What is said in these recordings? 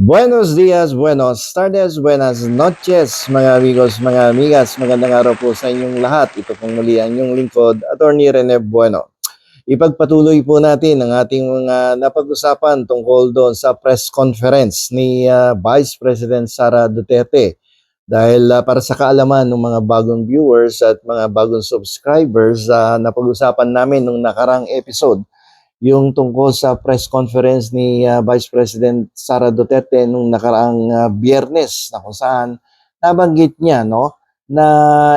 Buenos dias, buenos tardes, buenas noches, mga amigos, mga amigas. Magandang araw po sa inyong lahat. Ito pong muli ang inyong lingkod, Attorney Rene Bueno. Ipagpatuloy po natin ang ating mga napag-usapan tungkol doon sa press conference ni Vice President Sara Duterte. Dahil para sa kaalaman ng mga bagong viewers at mga bagong subscribers, napag-usapan namin nung nakarang episode yung tungkol sa press conference ni Vice President Sara Duterte nung nakaraang Biyernes, na kung saan nabanggit niya na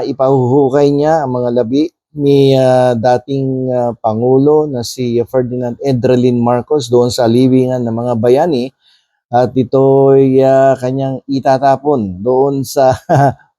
ipahuhukay niya ang mga labi ni dating Pangulo na si Ferdinand Edrelin Marcos doon sa libingan ng mga bayani, at ito'y kanyang itatapon doon sa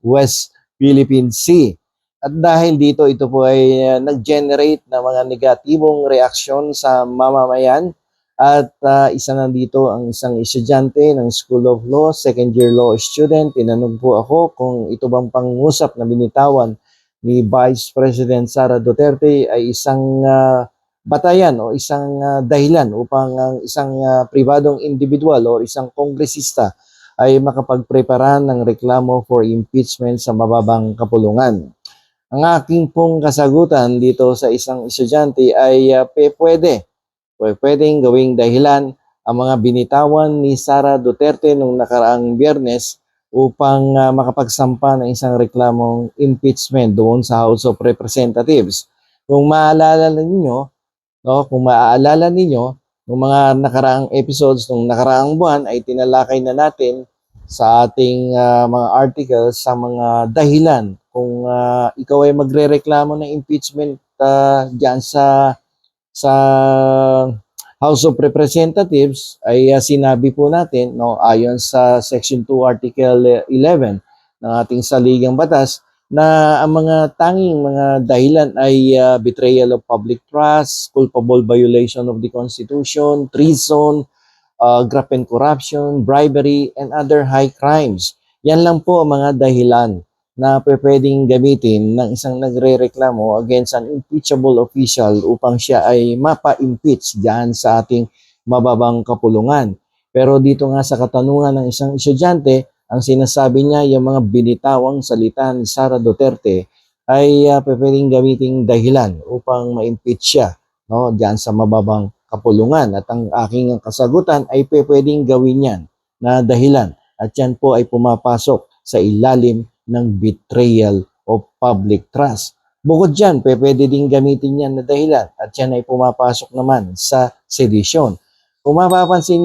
West Philippine Sea. At dahil dito, ito po ay nag-generate ng mga negatibong reaksyon sa mamamayan. At isa na dito ang isang estudyante ng School of Law, second year law student. Tinanong po ako kung ito bang pangungusap na binitawan ni Vice President Sara Duterte ay isang batayan o isang dahilan upang ang isang pribadong individual o isang kongresista ay makapagprepara ng reklamo for impeachment sa mababang kapulungan. Ang aking pong kasagutan dito sa isang estudyante ay pwedeng gawing dahilan ang mga binitawan ni Sara Duterte nung nakaraang Biyernes upang makapagsampa ng isang reklamong impeachment doon sa House of Representatives. Kung maaalala ninyo, kung maaalala ninyo, ng mga nakaraang episodes ng nakaraang buwan ay tinalakay na natin sa ating mga articles sa mga dahilan kung ikaw ay magrereklamo ng impeachment diyan sa House of Representatives ay sinabi po natin ayon sa Section 2 Article 11 ng ating saligang batas na ang mga tanging mga dahilan ay betrayal of public trust, culpable violation of the Constitution, treason, graft and corruption, bribery, and other high crimes. Yan lang po ang mga dahilan na pwedeng gamitin ng isang nagre-reklamo against an impeachable official upang siya ay mapa-impeach diyan sa ating mababang kapulungan. Pero dito nga sa katanungan ng isang estudyante, ang sinasabi niya yung mga binitawang salita ni Sara Duterte ay pwedeng gamiting dahilan upang ma-impeach siya diyan sa mababang kapulungan. At ang aking kasagutan ay pwedeng gawin yan na dahilan. At yan po ay pumapasok sa ilalim ng betrayal of public trust. Bukod dyan, pwede din gamitin yan na dahilan at yan ay pumapasok naman sa sedition. Kung mapapansin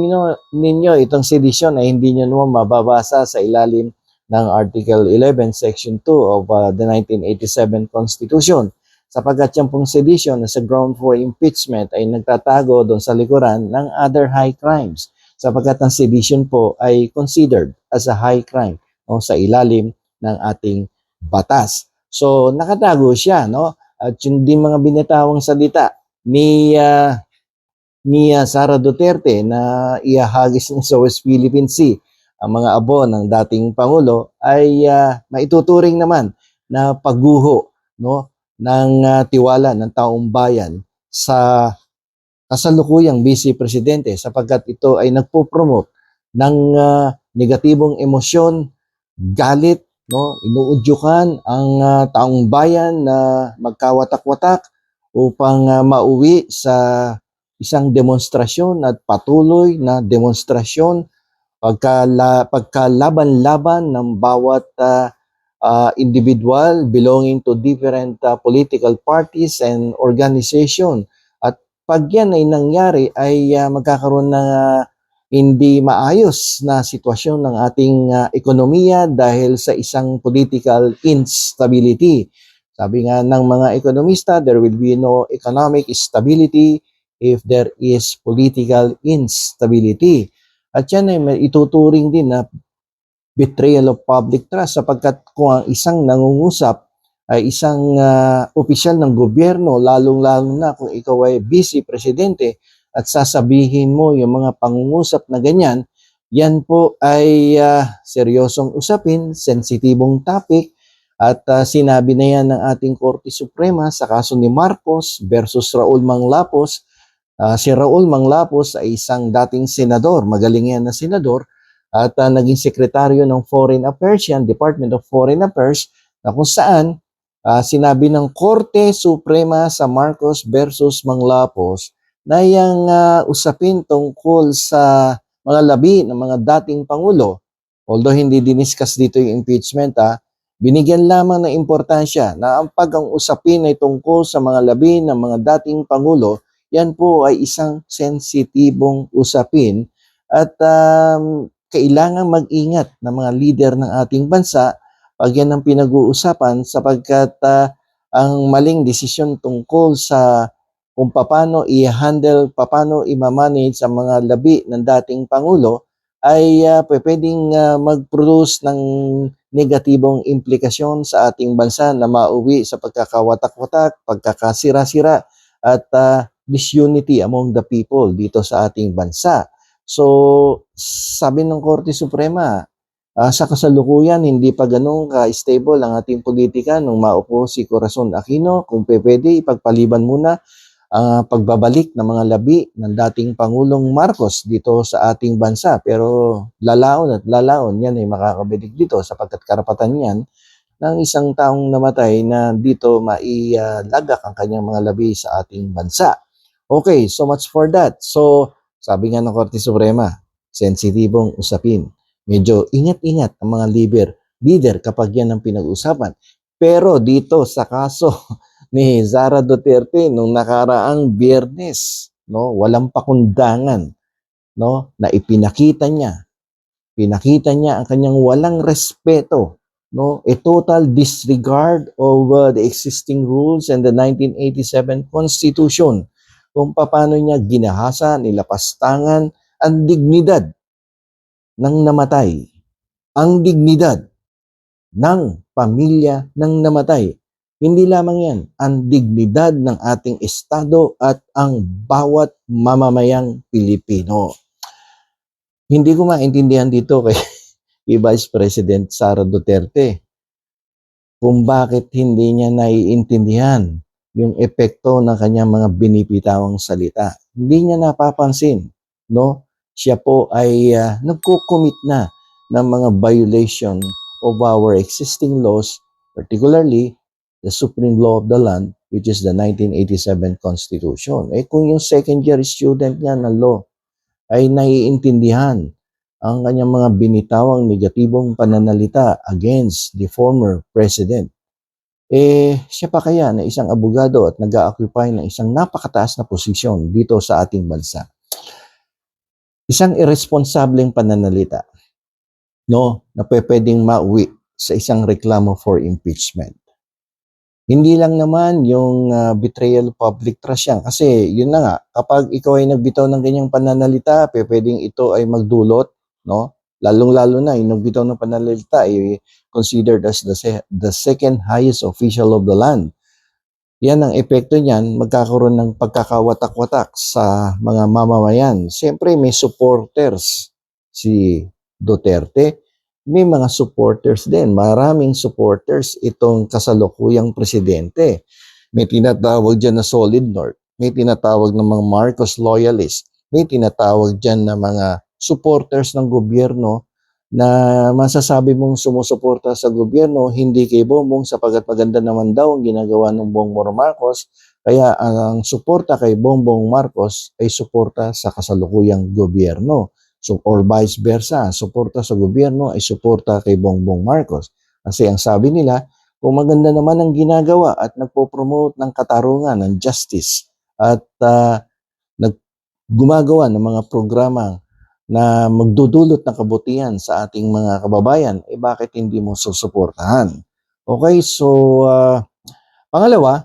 ninyo itong sedition ay hindi nyo naman mababasa sa ilalim ng Article 11, Section 2 of the 1987 Constitution. Sapagkat yan pong sedition na sa ground for impeachment ay nagtatago doon sa likuran ng other high crimes. Sapagkat ang sedition po ay considered as a high crime sa ilalim ng ating batas. So nakatago siya, at yung din mga binitawang salita ni Sara Duterte na iahagis niya sa West Philippine Sea ang mga abo ng dating Pangulo ay maituturing naman na pagguho ng tiwala ng taong bayan sa kasalukuyang Vice Presidente, sapagkat ito ay nagpo-promote ng negatibong emosyon, galit, inuudyukan ang taong bayan na magkawatak-watak upang mauwi sa isang demonstrasyon at patuloy na demonstrasyon pagkalaban-laban ng bawat individual belonging to different political parties and organization. At pag yan ay nangyari ay magkakaroon ng hindi maayos na sitwasyon ng ating ekonomiya dahil sa isang political instability. Sabi nga ng mga ekonomista, there will be no economic stability if there is political instability. At yan ay ituturing din na betrayal of public trust, sapagkat kung ang isang nangungusap ay isang opisyal ng gobyerno, lalong-lalo na kung ikaw ay vice presidente at sasabihin mo yung mga pangungusap na ganyan, yan po ay seryosong usapin, sensitibong topic, at sinabi na yan ng ating Korte Suprema sa kaso ni Marcos versus Raul Manglapos. Si Raul Manglapos ay isang dating senador, magaling yan na senador, at naging sekretaryo ng Foreign Affairs yan, Department of Foreign Affairs, na kung saan sinabi ng Korte Suprema sa Marcos versus Manglapos na yung usapin tungkol sa mga labi ng mga dating Pangulo, although hindi diniscuss dito yung impeachment, binigyan lamang ng importansya na ang usapin ay tungkol sa mga labi ng mga dating Pangulo, yan po ay isang sensitibong usapin at kailangan mag-ingat ng mga leader ng ating bansa pag yan ang pinag-uusapan sapagkat ang maling desisyon tungkol sa kung paano i-handle, paano i-manage ang mga labi ng dating Pangulo ay pwedeng mag-produce ng negatibong implikasyon sa ating bansa na mauwi sa pagkakawatak-watak, pagkakasira-sira at disunity among the people dito sa ating bansa. So, sabi ng Korte Suprema, sa kasalukuyan, hindi pa ganun ka-stable ang ating politika nung maupo si Corazon Aquino. Kung pwede, ipagpaliban muna ang pagbabalik ng mga labi ng dating Pangulong Marcos dito sa ating bansa. Pero lalaon at lalaon, yan ay makakabalik dito sapagkat karapatan yan ng isang taong namatay na dito mailagak ang kanyang mga labi sa ating bansa. Okay, so much for that. So, sabi nga ng Korte Suprema, sensitibong usapin. Medyo ingat-ingat ang mga leader kapag yan ang pinag-usapan. Pero dito sa kaso ni Sara Duterte nung nakaraang Biyernes, no, walang pakundangan, no, na pinakita niya ang kanyang walang respeto, no, a total disregard of the existing rules and the 1987 Constitution, kung paano niya ginahasa, nilapastangan ang dignidad ng namatay, ang dignidad ng pamilya ng namatay. Hindi lamang yan, ang dignidad ng ating Estado at ang bawat mamamayang Pilipino. Hindi ko maintindihan dito kay Vice President Sara Duterte kung bakit hindi niya naiintindihan yung epekto ng kanyang mga binibitawang salita. Hindi niya napapansin, no? Siya po ay nagko-commit na ng mga violation of our existing laws, particularly the supreme law of the land, which is the 1987 Constitution. Kung yung second year student niya ng law ay naiintindihan ang kanyang mga binitawang negatibong pananalita against the former president, siya pa kaya na isang abogado at nag-a-occupy ng isang napakataas na posisyon dito sa ating bansa? Isang irresponsableng pananalita, no, na pwedeng mauwi sa isang reklamo for impeachment. Hindi lang naman yung betrayal of public trust yan. Kasi yun na nga, kapag ikaw ay nagbitaw ng ganyang pananalita, pwedeng ito ay magdulot, no? Lalong-lalo na, yung nagbitaw ng pananalita ay considered as the second highest official of the land. Yan ang epekto niyan, magkakaroon ng pagkakawatak-watak sa mga mamamayan. Siyempre, may supporters si Duterte. May mga supporters din. Maraming supporters itong kasalukuyang presidente. May tinatawag dyan na Solid North. May tinatawag ng mga Marcos loyalists. May tinatawag dyan na mga supporters ng gobyerno na masasabi mong sumusuporta sa gobyerno, hindi kay Bongbong sapagkat maganda naman daw ang ginagawa ng Bongbong Marcos. Kaya ang suporta kay Bongbong Marcos ay suporta sa kasalukuyang gobyerno. So, or vice versa, suporta sa gobyerno ay suporta kay Bongbong Marcos. Kasi ang sabi nila, kung maganda naman ang ginagawa at nagpo-promote ng katarungan, ng justice, at gumagawa ng mga programa na magdudulot ng kabutihan sa ating mga kababayan, bakit hindi mo susuportahan? Okay, so pangalawa,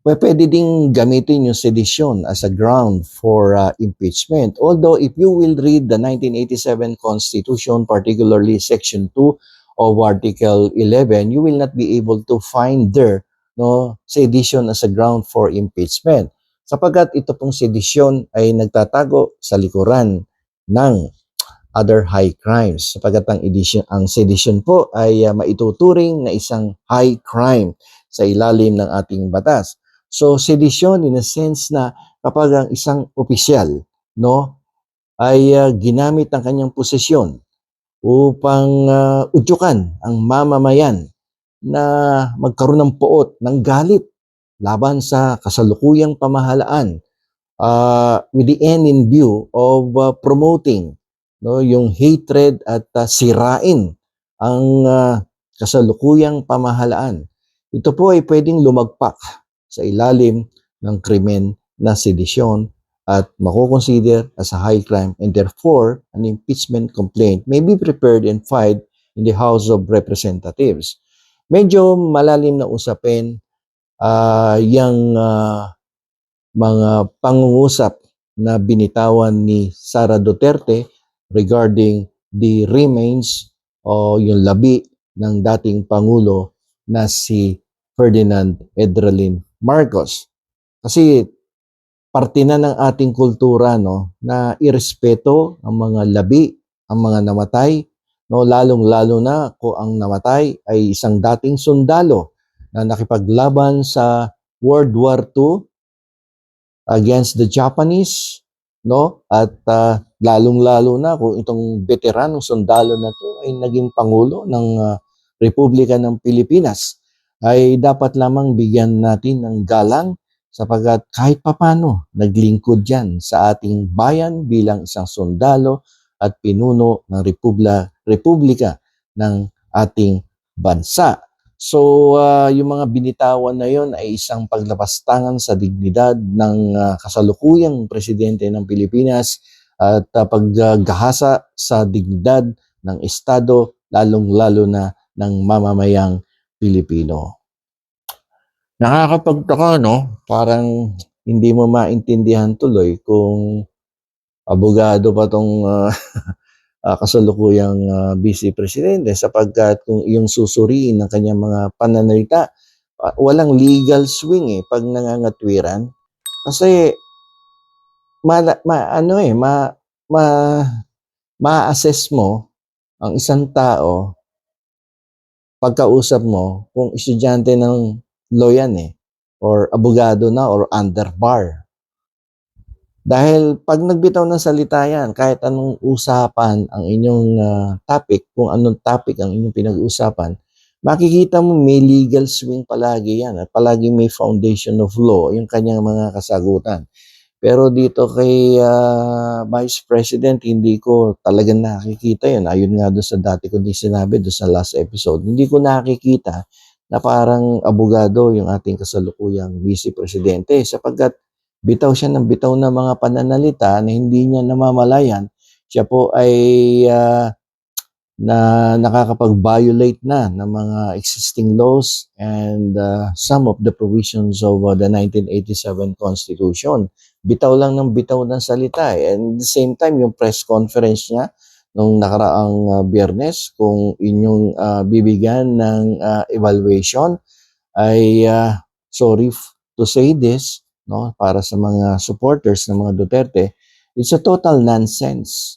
pwede ding gamitin yung sedition as a ground for impeachment. Although if you will read the 1987 Constitution, particularly Section 2 of Article 11, you will not be able to find there sedition as a ground for impeachment. Sapagkat ito pong sedition ay nagtatago sa likuran ng other high crimes. Sapagkat ang sedition po ay maituturing na isang high crime sa ilalim ng ating batas. So, sedition in a sense na kapag ang isang opisyal, no, ay ginamit ang kanyang posisyon upang udyukan ang mamamayan na magkaroon ng poot, ng galit laban sa kasalukuyang pamahalaan with the end in view of promoting yung hatred at sirain ang kasalukuyang pamahalaan. Ito po ay pwedeng lumagpak sa ilalim ng krimen na sedisyon at makukonsider as a high crime, and therefore an impeachment complaint may be prepared and filed in the House of Representatives. Medyo malalim na usapin yung mga pangungusap na binitawan ni Sara Duterte regarding the remains o yung labi ng dating Pangulo na si Ferdinand Edralin Marcos. Kasi parte na ng ating kultura na irespeto ang mga labi, ang mga namatay, lalong-lalo na kung ang namatay ay isang dating sundalo na nakipaglaban sa World War II against the Japanese, at lalong-lalo na kung itong veteranong sundalo na to ay naging pangulo ng Republika ng Pilipinas, ay dapat lamang bigyan natin ng galang sapagkat kahit papano naglingkod yan sa ating bayan bilang isang sundalo at pinuno ng Republika ng ating bansa. So, yung mga binitawan na yon ay isang paglapastangan sa dignidad ng kasalukuyang presidente ng Pilipinas at paggahasa sa dignidad ng Estado, lalong-lalo na ng mamamayang Pilipino. Nakakapagtaka, parang hindi mo maintindihan tuloy kung abogado pa tong kasalukuyang Vice Presidente sapagkat kung iyong susuriin ng kanyang mga pananalita, walang legal swing pag nangangatwiran. Kasi ma-assess mo ang isang tao pagkausap mo kung estudyante ng law yan or abogado na or under bar. Dahil pag nagbitaw ng salita yan, kahit anong usapan ang inyong topic, kung anong topic ang inyong pinag-uusapan, makikita mo may legal swing palagi yan at palagi may foundation of law yung kanyang mga kasagutan. Pero dito kay Vice President, hindi ko talagang nakikita yun. Ayun nga doon sa dati ko din sinabi doon sa last episode, hindi ko nakikita na parang abogado yung ating kasalukuyang Vice Presidente sapagkat bitaw siya ng bitaw na mga pananalita na hindi niya namamalayan. Siya po ay na nakakapag-violate na ng mga existing laws and some of the provisions of the 1987 Constitution. Bitaw lang ng bitaw ng salita. And at the same time, yung press conference niya nung nakaraang Biyernes, kung inyong bibigyan ng evaluation, ay sorry to say this, para sa mga supporters ng mga Duterte, it's a total nonsense.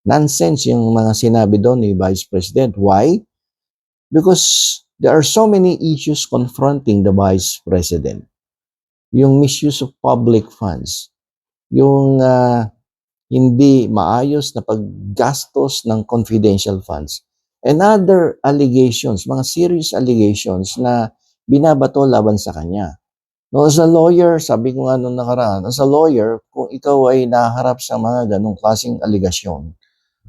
Nonsense yung mga sinabi doon ni Vice President. Why? Because there are so many issues confronting the Vice President. Yung misuse of public funds, yung hindi maayos na paggastos ng confidential funds, and other allegations, mga serious allegations na binabato laban sa kanya. As a lawyer, sabi ko nga nung nakaraan, as a lawyer, kung ikaw ay naharap sa mga ganong klaseng aligasyon,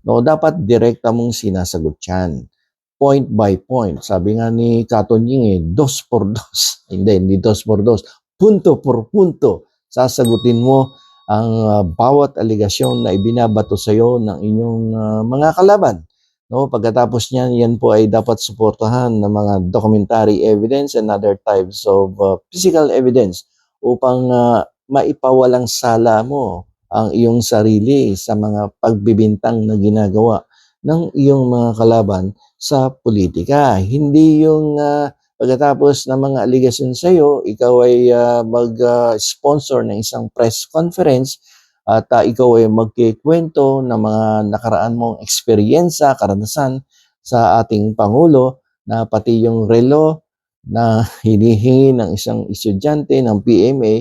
dapat direkta mong sinasagot yan. Point by point. Sabi nga ni Katonying, dos por dos. Hindi dos por dos. Punto por punto. Sasagutin mo ang bawat aligasyon na ibinabato sa iyo ng inyong mga kalaban. Pagkatapos niyan, yan po ay dapat suportahan ng mga documentary evidence and other types of physical evidence upang maipawalang sala mo ang iyong sarili sa mga pagbibintang na ginagawa ng iyong mga kalaban sa politika. Hindi yung pagkatapos ng mga aligasyon sa iyo, ikaw ay mag-sponsor ng isang press conference at ikaw ay magkikwento ng mga nakaraan mong eksperyensya, karanasan sa ating Pangulo na pati yung relo na hinihingi ng isang estudyante ng PMA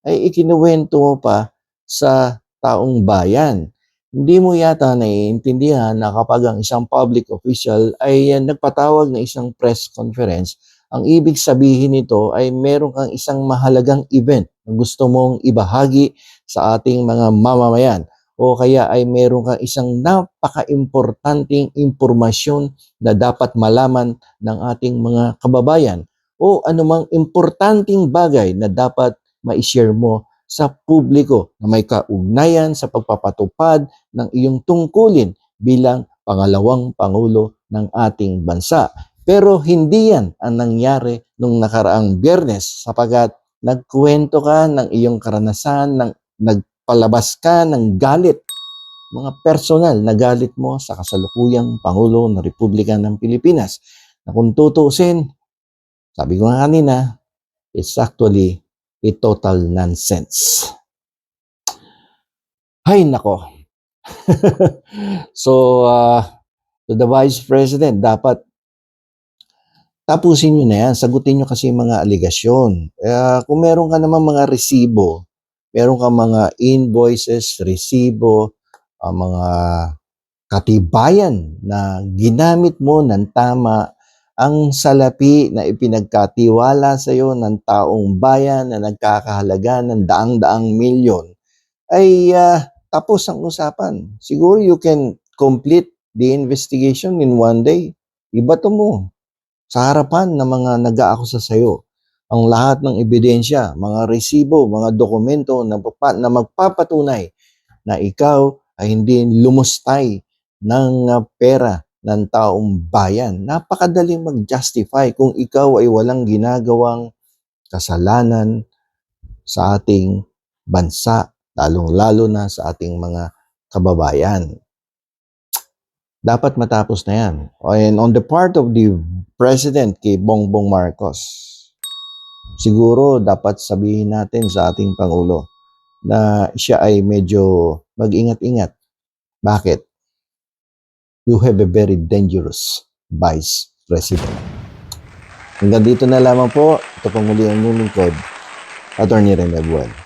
ay ikinuwento mo pa sa taong bayan. Hindi mo yata naiintindihan na kapag ang isang public official ay nagpatawag ng isang press conference, ang ibig sabihin nito ay meron kang isang mahalagang event na gusto mong ibahagi sa ating mga mamamayan. O kaya ay meron kang isang napaka-importanting impormasyon na dapat malaman ng ating mga kababayan. O anumang importanteng bagay na dapat ma-share mo sa publiko na may kaugnayan sa pagpapatupad ng iyong tungkulin bilang pangalawang pangulo ng ating bansa. Pero hindi yan ang nangyari nung nakaraang Biyernes sapagkat nagkwento ka ng iyong karanasan, nagpalabas ka ng galit, mga personal na galit mo sa kasalukuyang Pangulo ng Republika ng Pilipinas. Na kung tutuusin, sabi ko nga kanina, it's actually a total nonsense. Hay nako. So, to the Vice President, dapat tapusin nyo na yan. Sagutin nyo kasi mga aligasyon. Kung meron ka naman mga resibo, meron ka mga invoices, resibo, mga katibayan na ginamit mo ng tama ang salapi na ipinagkatiwala sa iyo ng taong bayan na nagkakahalaga ng daang-daang milyon, ay tapos ang usapan. Siguro you can complete the investigation in one day. Ibato mo sa harapan ng mga nag-aakusa sa iyo ang lahat ng ebidensya, mga resibo, mga dokumento na magpapatunay na ikaw ay hindi lumustay ng pera ng taong bayan. Napakadaling mag-justify kung ikaw ay walang ginagawang kasalanan sa ating bansa, lalong-lalo na sa ating mga kababayan. Dapat matapos na yan. And on the part of the President kay Bongbong Marcos, siguro dapat sabihin natin sa ating Pangulo na siya ay medyo mag-ingat-ingat. Bakit? You have a very dangerous Vice President. Hanggang dito na lamang po. Ito pong muli ang inyong lingkod, Atty. Rene Buel.